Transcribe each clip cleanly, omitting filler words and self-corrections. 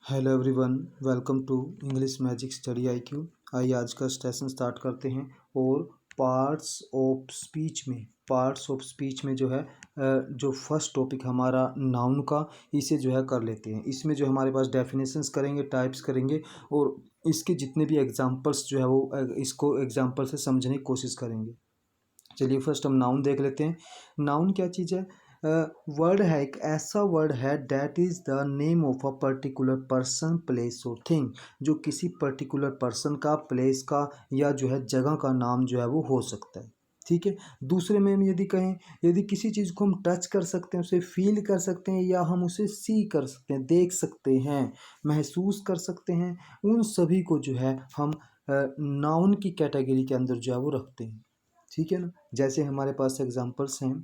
Hello everyone, welcome to English magic study IQ. आइए आज का सेशन स्टार्ट करते हैं। और पार्ट्स ऑफ स्पीच में जो है जो फर्स्ट टॉपिक हमारा नाउन का, इसे जो है कर लेते हैं। इसमें जो हमारे पास डेफिनेशंस करेंगे, टाइप्स करेंगे और इसके जितने भी एग्जांपल्स जो है वो इसको एग्जांपल से समझने की कोशिश करेंगे। चलिए फर्स्ट हम नाउन देख लेते हैं। नाउन क्या चीज़ है? वर्ड है, एक ऐसा वर्ड है that is the name of a particular person, place और थिंग। जो किसी पर्टिकुलर पर्सन का, प्लेस का या जो है जगह का नाम जो है वो हो सकता है। ठीक है। दूसरे में हम यदि कहें, यदि किसी चीज़ को हम टच कर सकते हैं, उसे फील कर सकते हैं या हम उसे सी कर सकते हैं, देख सकते हैं, महसूस कर सकते हैं, उन सभी को जो है हम नाउन की कैटेगरी के अंदर जो है वो रखते हैं। ठीक है ना। जैसे हमारे पास एग्जांपल्स हैं।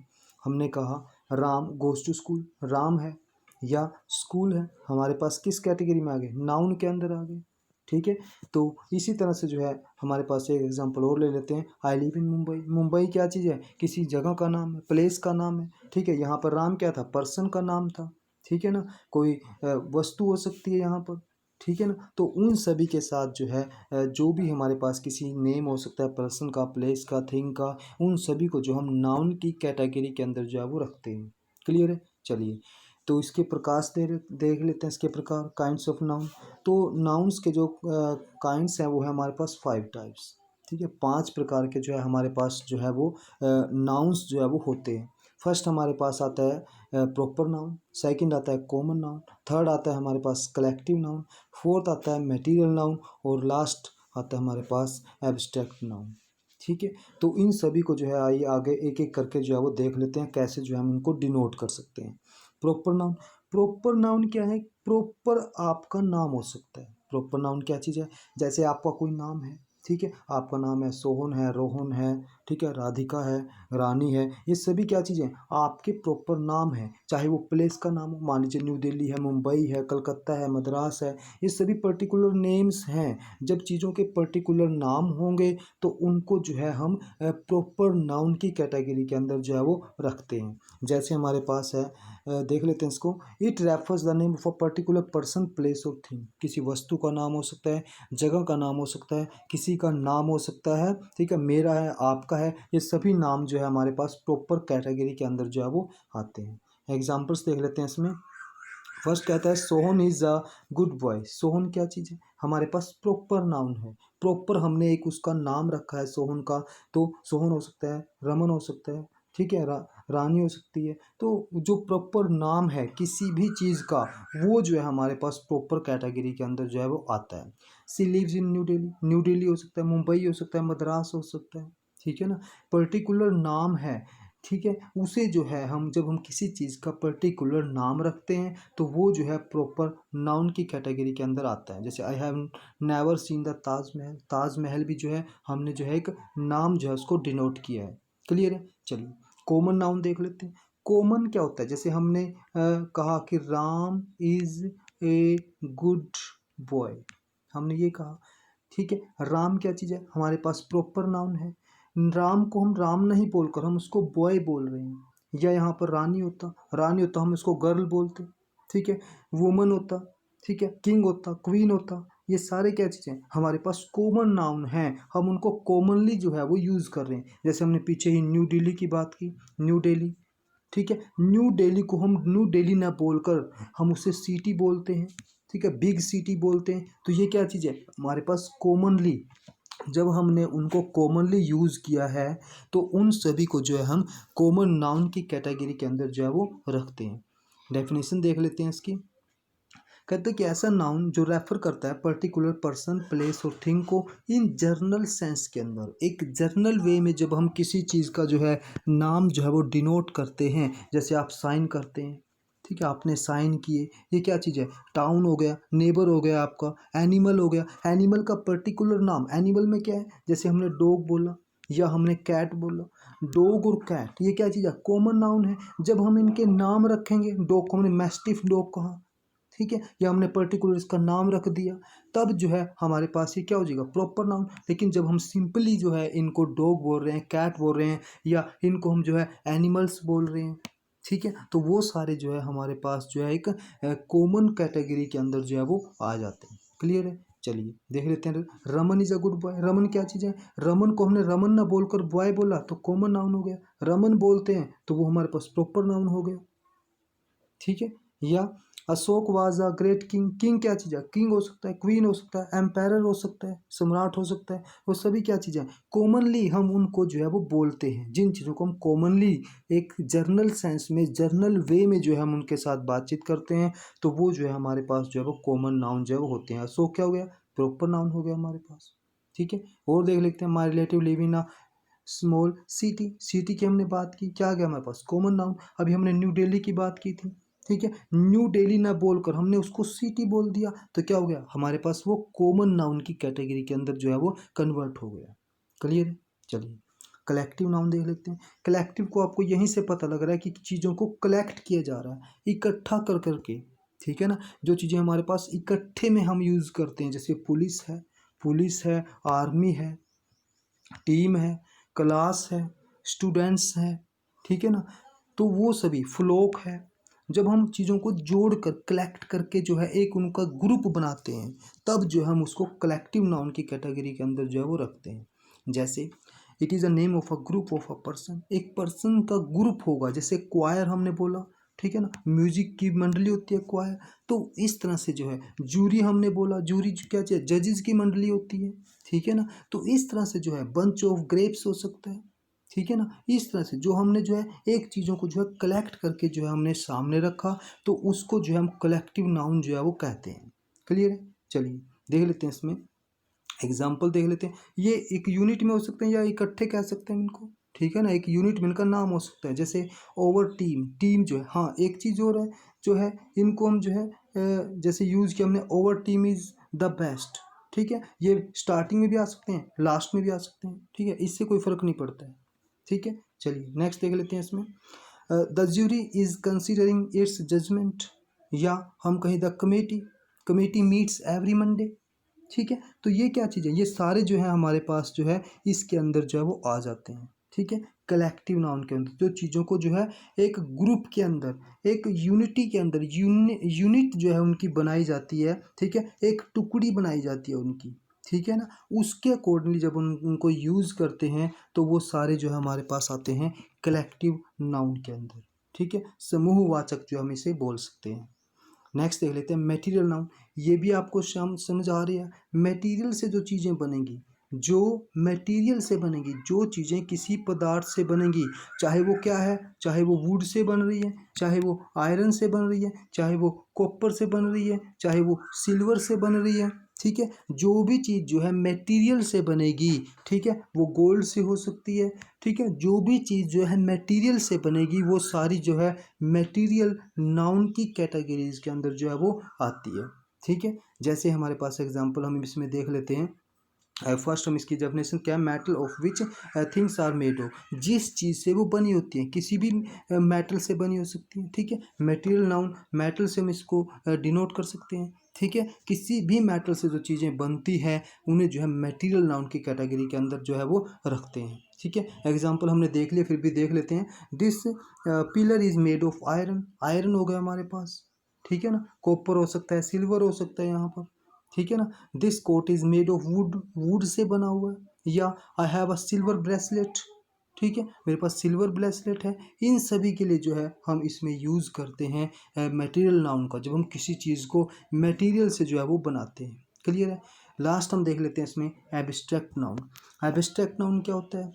हमने कहा Ram goes to school, Ram है या स्कूल है, हमारे पास किस कैटेगरी में आ गए? नाउन के अंदर आ गए। ठीक है। तो इसी तरह से जो है हमारे पास एक एग्जांपल और ले लेते हैं। I live in Mumbai. Mumbai क्या चीज़ है? किसी जगह का नाम है, प्लेस का नाम है। ठीक है। यहाँ पर राम क्या था? पर्सन का नाम था। ठीक है ना। कोई वस्तु हो सकती है यहाँ पर। ठीक है ना। तो उन सभी के साथ जो है जो भी हमारे पास किसी नेम हो सकता है, पर्सन का, प्लेस का, थिंग का, उन सभी को जो हम नाउन की कैटेगरी के अंदर जो है वो रखते हैं। क्लियर है। चलिए तो इसके प्रकाश देख लेते हैं। इसके प्रकार, काइंड्स ऑफ नाउन। तो नाउन्स के जो काइंड्स हैं वो है हमारे पास 5 टाइप्स। ठीक है। 5 प्रकार के जो है हमारे पास जो है वो नाउन्स जो है वो होते हैं। फर्स्ट हमारे पास आता है प्रॉपर नाउन, सेकंड आता है कॉमन नाउन, थर्ड आता है हमारे पास कलेक्टिव नाउन, फोर्थ आता है मटेरियल नाउन और लास्ट आता है हमारे पास एब्स्ट्रैक्ट नाउन। ठीक है। तो इन सभी को जो है आइए आगे एक एक करके जो है वो देख लेते हैं, कैसे जो है हम इनको डिनोट कर सकते हैं। Proper noun. प्रॉपर नाउन क्या है? प्रॉपर आपका नाम हो सकता है। प्रॉपर नाउन क्या चीज़ है? जैसे आपका कोई नाम है, ठीक है, आपका नाम है सोहन है, रोहन है, ठीक है, राधिका है, रानी है, ये सभी क्या चीज़ें? आपके प्रॉपर नाम है। चाहे वो प्लेस का नाम हो, मान लीजिए न्यू दिल्ली है, मुंबई है, कलकत्ता है, मद्रास है, ये सभी पर्टिकुलर नेम्स हैं। जब चीज़ों के पर्टिकुलर नाम होंगे तो उनको जो है हम प्रॉपर नाउन की कैटेगरी के अंदर जो है वो रखते हैं। जैसे हमारे पास है, देख लेते हैं इसको। It refers the name of a particular person, place और थिंग। किसी वस्तु का नाम हो सकता है, जगह का नाम हो सकता है, किसी का नाम हो सकता है। ठीक है। मेरा है, आपका है, ये सभी नाम जो है हमारे पास प्रॉपर कैटेगरी के अंदर जो है वो आते हैं। एग्जाम्पल्स देख लेते हैं इसमें। फर्स्ट कहता है Sohan is a good boy. Sohan क्या चीज़ है? हमारे पास प्रॉपर नाउन है। प्रॉपर हमने एक उसका नाम रखा है सोहन का। तो सोहन हो सकता है, रमन हो सकता है, ठीक है, रानी हो सकती है। तो जो प्रॉपर नाम है किसी भी चीज़ का, वो जो है हमारे पास प्रॉपर कैटेगरी के अंदर जो है वो आता है। She lives in New Delhi. New Delhi हो सकता है, मुंबई हो सकता है, मद्रास हो सकता है। ठीक है ना। पर्टिकुलर नाम है। ठीक है। उसे जो है हम, जब हम किसी चीज़ का पर्टिकुलर नाम रखते हैं तो वो जो है प्रॉपर नाउन की कैटेगरी के अंदर आता है। जैसे I have never seen the Taj Mahal. Taj Mahal भी जो है हमने जो है एक नाम जो है उसको डिनोट किया है। क्लियर है। चलिए कॉमन नाउन देख लेते हैं। कॉमन क्या होता है? जैसे हमने कहा कि Ram is a good boy, हमने ये कहा। ठीक है। राम क्या चीज़ है? हमारे पास प्रॉपर नाउन है। राम को हम राम नहीं बोलकर हम उसको बॉय बोल रहे हैं। या यहाँ पर रानी होता हम उसको गर्ल बोलते। ठीक है। वुमन होता, ठीक है, किंग होता, क्वीन होता, ये सारे क्या चीज़ें हमारे पास कॉमन नाउन हैं। हम उनको कॉमनली जो है वो यूज़ कर रहे हैं। जैसे हमने पीछे ही न्यू दिल्ली की बात की, न्यू दिल्ली। ठीक है। न्यू दिल्ली को हम न्यू दिल्ली ना बोलकर हम उसे सिटी बोलते हैं। ठीक है, बिग सिटी बोलते हैं। तो ये क्या चीज़ है? हमारे पास कॉमनली, जब हमने उनको कॉमनली यूज़ किया है तो उन सभी को जो है हम कॉमन नाउन की कैटेगरी के अंदर जो है वो रखते हैं। डेफिनेशन देख लेते हैं इसकी। कहते हैं कि ऐसा नाउन जो रेफर करता है पर्टिकुलर पर्सन, प्लेस और थिंग को इन जर्नल सेंस के अंदर, एक जर्नल वे में जब हम किसी चीज़ का जो है नाम जो है वो डिनोट करते हैं। जैसे आप साइन करते हैं, ठीक है, आपने साइन किए, ये क्या चीज़ है? टाउन हो गया, नेबर हो गया, आपका एनिमल हो गया। एनिमल का पर्टिकुलर नाम, एनिमल में क्या है? जैसे हमने डॉग बोला या हमने कैट बोला। डॉग और कैट ये क्या चीज़ है? कॉमन नाउन है। जब हम इनके नाम रखेंगे, डॉग को हमने मैस्टिफ डॉग कहा, ठीक है, या हमने पर्टिकुलर इसका नाम रख दिया, तब जो है हमारे पास ये क्या हो जाएगा? Proper noun. लेकिन जब हम सिंपली जो है इनको डॉग बोल रहे हैं, कैट बोल रहे हैं या इनको हम जो है एनिमल्स बोल रहे हैं, ठीक है। तो वो सारे जो है हमारे पास जो है एक कॉमन कैटेगरी के अंदर जो है वो आ जाते हैं। क्लियर है। चलिए देख लेते हैं। Raman is a good boy. Raman क्या चीज़ है? रमन को हमने रमन ना बोलकर बॉय बोला तो कॉमन नाउन हो गया। रमन बोलते हैं तो वो हमारे पास प्रॉपर नाउन हो गया। ठीक है। या Ashok was a great king. King क्या चीज़ है? किंग हो सकता है, क्वीन हो सकता है, एम्पायर हो सकता है, सम्राट हो सकता है। वो सभी क्या चीज़ें हैं? कॉमनली हम उनको जो है वो बोलते हैं। जिन चीज़ों को हम कॉमनली एक जर्नल सेंस में, जर्नल वे में जो है हम उनके साथ बातचीत करते हैं, तो वो जो है हमारे पास जो है वो कॉमन नाउन जो है वो होते हैं। अशोक क्या हो गया? प्रॉपर नाउन हो गया हमारे पास। ठीक है। और देख लेते हैं। My relative live in a small city. City की हमने बात की, क्या आ गया हमारे पास? Common noun. अभी हमने न्यू दिल्ली की बात की थी। ठीक है। न्यू दिल्ली ना बोलकर हमने उसको सिटी बोल दिया तो क्या हो गया हमारे पास? वो कॉमन नाउन की कैटेगरी के अंदर जो है वो कन्वर्ट हो गया। क्लियर है। चलिए कलेक्टिव नाउन देख लेते हैं। कलेक्टिव को आपको यहीं से पता लग रहा है कि चीज़ों को कलेक्ट किया जा रहा है, इकट्ठा कर करके। ठीक है ना। जो चीज़ें हमारे पास इकट्ठे में हम यूज़ करते हैं, जैसे पुलिस है, आर्मी है, टीम है, क्लास है, स्टूडेंट्स है। ठीक है ना। तो वो सभी फ्लोक है। जब हम चीज़ों को जोड़ कर कलेक्ट करके जो है एक उनका ग्रुप बनाते हैं, तब जो हम उसको कलेक्टिव नाउन की कैटेगरी के अंदर जो है वो रखते हैं। जैसे it is a name of a group of a person. एक पर्सन का ग्रुप होगा, जैसे क्वायर हमने बोला। ठीक है ना। म्यूजिक की मंडली होती है क्वायर। तो इस तरह से जो है जूरी हमने बोला, जूरी क्या चाहिए? जजेस की मंडली होती है। ठीक है ना। तो इस तरह से जो है बंच ऑफ ग्रेप्स हो सकता है। ठीक है ना। इस तरह से जो हमने जो है एक चीज़ों को जो है कलेक्ट करके जो है हमने सामने रखा, तो उसको जो है हम कलेक्टिव नाउन जो है वो कहते हैं। क्लियर है। चलिए देख लेते हैं इसमें एग्जाम्पल देख लेते हैं। ये एक यूनिट में हो सकते हैं या इकट्ठे कह सकते हैं इनको। ठीक है ना। एक यूनिट में इनका नाम हो सकता है, जैसे ओवर टीम। टीम जो है, हाँ एक चीज़ और है जो है इनको हम जो है जैसे यूज़ किया हमने, over team is the best. ठीक है। ये स्टार्टिंग में भी आ सकते हैं, लास्ट में भी आ सकते हैं। ठीक है। इससे कोई फ़र्क नहीं पड़ता है। ठीक है। चलिए नेक्स्ट देख लेते हैं इसमें। The jury is considering its judgment. या हम कहें the committee meets every Monday. ठीक है। तो ये क्या चीज़ है? ये सारे जो है हमारे पास जो है इसके अंदर जो है वो आ जाते हैं। ठीक है। कलेक्टिव नाउन के अंदर जो चीज़ों को जो है एक ग्रुप के अंदर, एक यूनिटी के अंदर, यूनिट जो है उनकी बनाई जाती है। ठीक है। एक टुकड़ी बनाई जाती है उनकी। ठीक है ना। उसके अकॉर्डिंगली जब उनको यूज़ करते हैं तो वो सारे जो है हमारे पास आते हैं कलेक्टिव नाउन के अंदर। ठीक है। समूहवाचक जो हम इसे बोल सकते हैं। नेक्स्ट देख लेते हैं मटेरियल नाउन। ये भी आपको समझ आ रही है। मटेरियल से जो चीज़ें बनेंगी, जो मटेरियल से बनेंगी, जो चीज़ें किसी पदार्थ से बनेंगी, चाहे वो क्या है, चाहे वो वुड से बन रही है, चाहे वो आयरन से बन रही है, चाहे वो कॉपर से बन रही है, चाहे वो सिल्वर से बन रही है। ठीक है। जो भी चीज़ जो है मटेरियल से बनेगी, ठीक है, वो गोल्ड से हो सकती है। ठीक है। जो भी चीज़ जो है मटेरियल से बनेगी वो सारी जो है मटेरियल नाउन की कैटेगरीज के अंदर जो है वो आती है। ठीक है। जैसे हमारे पास एग्जांपल हम इसमें देख लेते हैं। फर्स्ट हम इसकी डेफिनेशन क्या है? Metal of which things are made of. जिस चीज़ से वो बनी होती है, किसी भी मेटल से बनी हो सकती है। ठीक है। मटेरियल नाउन, मेटल से हम इसको डिनोट कर सकते हैं। ठीक है। किसी भी मेटल से जो चीज़ें बनती हैं उन्हें जो है मटेरियल नाउन की कैटेगरी के अंदर जो है वो रखते हैं। ठीक है। एग्जाम्पल हमने देख लिया, फिर भी देख लेते हैं। This pillar is made of iron. Iron हो गया हमारे पास। ठीक है ना। कॉपर हो सकता है, सिल्वर हो सकता है यहाँ पर। ठीक है ना। This coat is made of wood. Wood से बना हुआ है। या I have a silver bracelet. ठीक है। मेरे पास सिल्वर ब्रेसलेट है। इन सभी के लिए जो है हम इसमें यूज़ करते हैं मटेरियल नाउन का, जब हम किसी चीज़ को मटेरियल से जो है वो बनाते हैं। क्लियर है। लास्ट हम देख लेते हैं इसमें एब्स्ट्रैक्ट नाउन। एब्स्ट्रैक्ट नाउन क्या होता है?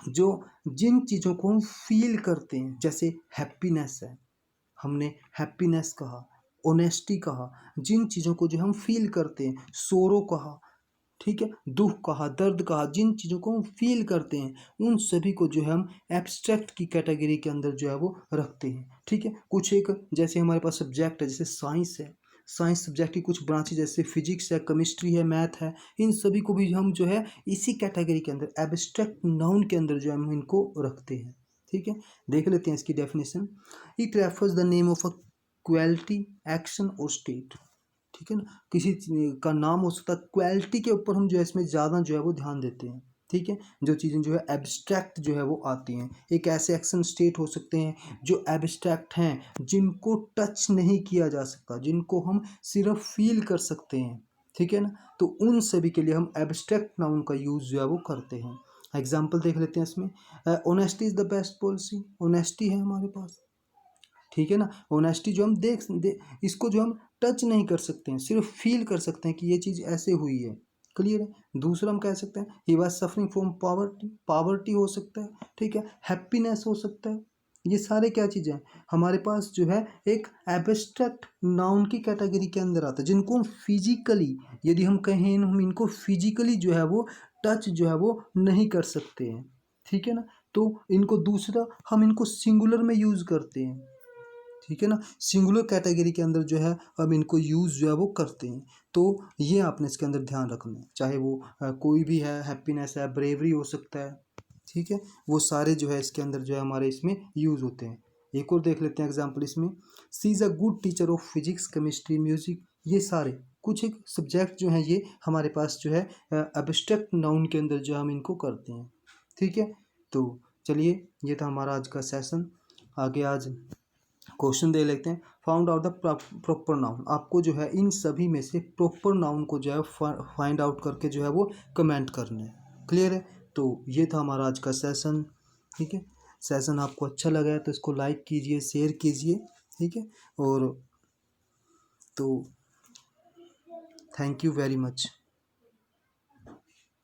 जो जिन चीज़ों को हम फील करते हैं, जैसे हैप्पीनेस है, हमने हैप्पीनेस कहा, ऑनेस्टी कहा। जिन चीज़ों को जो हम फील करते हैं, सोरो कहा, ठीक है, दुख कहा, दर्द कहा, जिन चीज़ों को हम फील करते हैं उन सभी को जो है हम एब्स्ट्रैक्ट की कैटेगरी के अंदर जो है वो रखते हैं। ठीक है। कुछ एक जैसे हमारे पास सब्जेक्ट है, जैसे साइंस है, साइंस सब्जेक्ट की कुछ ब्रांचेज जैसे फिजिक्स है, केमिस्ट्री है, मैथ है, इन सभी को भी हम जो है इसी कैटेगरी के अंदर एब्स्ट्रैक्ट नाउन के अंदर जो है हम इनको रखते हैं। ठीक है। देख लेते हैं इसकी definition. It refers the name of a quality, action और स्टेट। ठीक है ना। किसी का नाम हो सकता है, क्वालिटी के ऊपर हम जो है इसमें ज़्यादा जो है वो ध्यान देते हैं। ठीक है। जो चीज़ें जो है एब्स्ट्रैक्ट जो है वो आती हैं, एक ऐसे एक्शन स्टेट हो सकते हैं जो एब्स्ट्रैक्ट हैं, जिनको टच नहीं किया जा सकता, जिनको हम सिर्फ फील कर सकते हैं, ठीक है ना। तो उन सभी के लिए हम एब्स्ट्रैक्ट नाउन का यूज़ जो है वो करते हैं। एग्जाम्पल देख लेते हैं इसमें। Honesty is the best policy, honesty है हमारे पास, ठीक है ना। ऑनेस्टी जो हम इसको जो हम टच नहीं कर सकते हैं, सिर्फ फील कर सकते हैं कि ये चीज़ ऐसे हुई है, क्लियर है। दूसरा हम कह सकते हैं he was suffering from poverty, poverty हो सकता है, ठीक है। हैप्पीनेस हो सकता है। ये सारे क्या चीज़ें हैं हमारे पास जो है एक एब्स्ट्रैक्ट नाउन की कैटेगरी के अंदर आता है, जिनको हम फिजिकली, यदि हम कहें हम इनको फिजिकली जो है वो टच जो है वो नहीं कर सकते हैं, ठीक है ना। तो इनको दूसरा हम इनको सिंगुलर में यूज़ करते हैं, ठीक है ना। सिंगुलर कैटेगरी के अंदर जो है हम इनको यूज़ जो है वो करते हैं। तो ये आपने इसके अंदर ध्यान रखना है, चाहे वो कोई भी है, हैप्पीनेस है, ब्रेवरी हो सकता है, ठीक है। वो सारे जो है इसके अंदर जो है हमारे इसमें यूज़ होते हैं। एक और देख लेते हैं एग्जाम्पल इसमें। C is a good teacher of physics, chemistry, music. ये सारे कुछ एक सब्जेक्ट जो हैं ये हमारे पास जो है एब्स्ट्रैक्ट नाउन के अंदर जो हम इनको करते हैं, ठीक है। तो चलिए, ये था हमारा आज का सेशन। आगे आज क्वेश्चन दे लेते हैं। Found out the proper noun. आपको जो है इन सभी में से प्रॉपर नाउन को जो है फाइंड आउट करके जो है वो कमेंट करना है, क्लियर है। तो ये था हमारा आज का सेशन, ठीक है। सेशन आपको अच्छा लगा है तो इसको लाइक कीजिए, शेयर कीजिए, ठीक है। और तो थैंक यू वेरी मच।